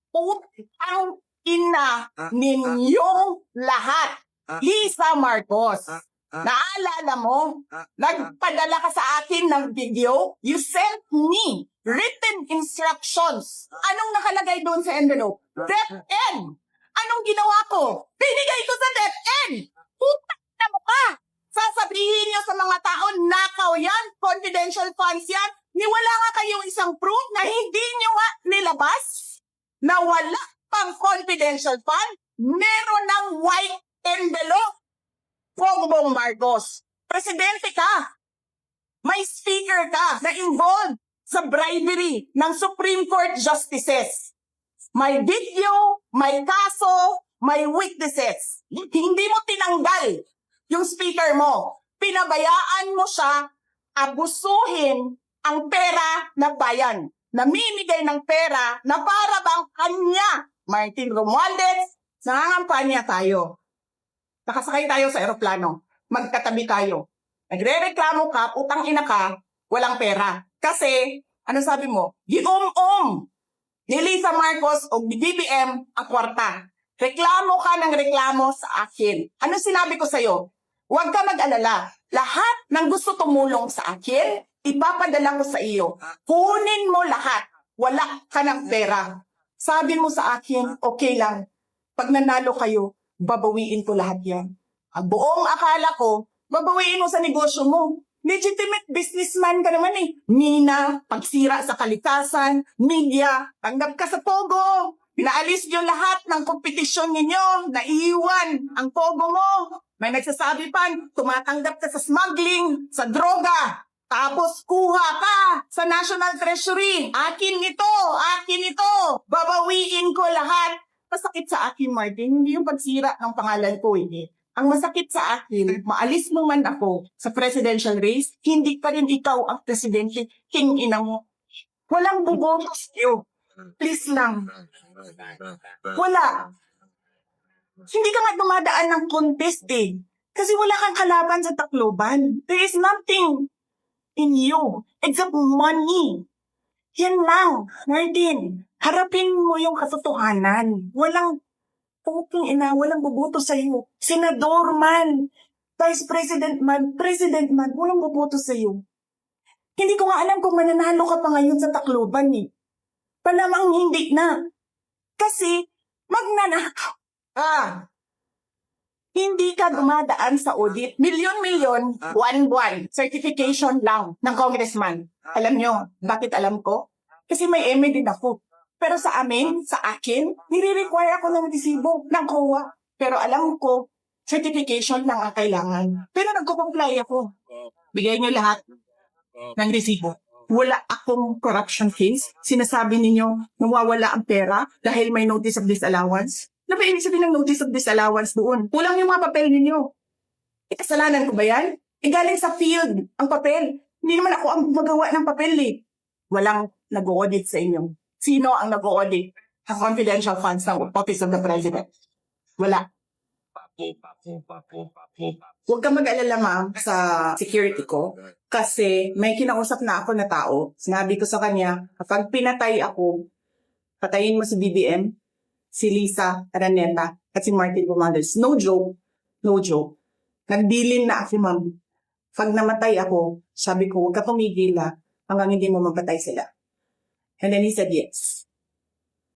Putang ina ninyong lahat. Lisa Marcos, naalala mo? Nagpadala ka sa akin ng video. You sent me written instructions. Anong nakalagay doon sa envelope? DepEd. Anong ginawa ko? Binigay ko sa DepEd. Putang ina mo ka. Sasabihin niyo sa mga tao, nakaw yan, confidential funds yan. Niwala nga kayong isang proof na hindi niyo nga nilabas na wala pang confidential fund, meron ng white envelope. Bongbong Marcos, presidente ka. May speaker ka na involved sa bribery ng Supreme Court justices. May video, may kaso, may witnesses. Hindi mo tinanggal yung speaker mo. Pinabayaan mo siya abusuhin ang pera ng bayan. Namimigay ng pera na para bang kanya, Martin Romualdez, nangangampanya tayo. Nakasakay tayo sa eroplano. Magkatabi tayo. Nagre-reklamo ka, putang ina ka, walang pera. Kasi, ano sabi mo? Gium-um ni Lisa Marcos o BBM ang kwarta. Reklamo ka ng reklamo sa akin. Ano sinabi ko sa'yo? Huwag ka mag-alala. Lahat ng gusto tumulong sa akin, ipapadala ko sa iyo. Kunin mo lahat. Wala ka ng pera. Sabi mo sa akin, okay lang. Pag nanalo kayo, babawiin ko lahat yan. Ang buong akala ko, babawiin mo sa negosyo mo. Legitimate businessman ka naman eh. Mina, pagsira sa kalikasan, media, tanggap ka sa Pogo. Pinaalis niyo lahat ng kompetisyon ninyo, naiiwan ang Pogo mo. May nagsasabi pa, tumatanggap ka sa smuggling, sa droga. Tapos kuha ka sa National Treasury. Akin ito. Babawiin ko lahat. Masakit sa akin, Martin, hindi yung pagsira ng pangalan ko eh. Ang masakit sa akin, maalis mo man ako sa presidential race, hindi pa rin ikaw ang presidente, king-ina mo. Walang buboto sa'yo. Please lang. Wala. Hindi ka nga dumadaan ng contest eh. Kasi wala kang kalaban sa Tacloban. There is nothing in you except money. Yan lang, Martin. Harapin mo yung katotohanan. Walang puking ina, walang boboto sa'yo. Senador man, Vice President man, President man, walang boboto sa'yo. Hindi ko nga alam kung mananalo ka pa ngayon sa Tacloban eh. Palamang hindi na. Kasi, magnanakaw. Hindi ka dumadaan sa audit. Milyon-milyon, buwan-buwan, certification lang ng congressman. Alam nyo, bakit alam ko? Kasi may MA din ako. Pero sa amin, sa akin, nire-require ako ng resibo ng COA. Pero alam ko, certification lang ang kailangan. Pero nagko-comply ako. Bigay nyo lahat ng resibo. Wala akong corruption case. Sinasabi ninyo, nawawala ang pera dahil may notice of disallowance. Ano ba ibig sabihin ng notice of disallowance doon? Kulang yung mga papel ninyo. Kasalanan ko ba yan? Galing sa field ang papel. Hindi naman ako ang magawa ng papel eh. Walang nag-audit sa inyo. Sino ang nag-audit ang confidential funds ng Office of the President? Wala. Huwag kang mag-alala ma'am sa security ko kasi may kinausap na ako na tao. Sinabi ko sa kanya, kapag pinatay ako, patayin mo si BBM, si Lisa Araneta, at si Martin Romualdez. No joke. Nagdilin na ako ma'am. Pag namatay ako, sabi ko, huwag ka tumigil hanggang hindi mo mapatay sila. And then he said yes.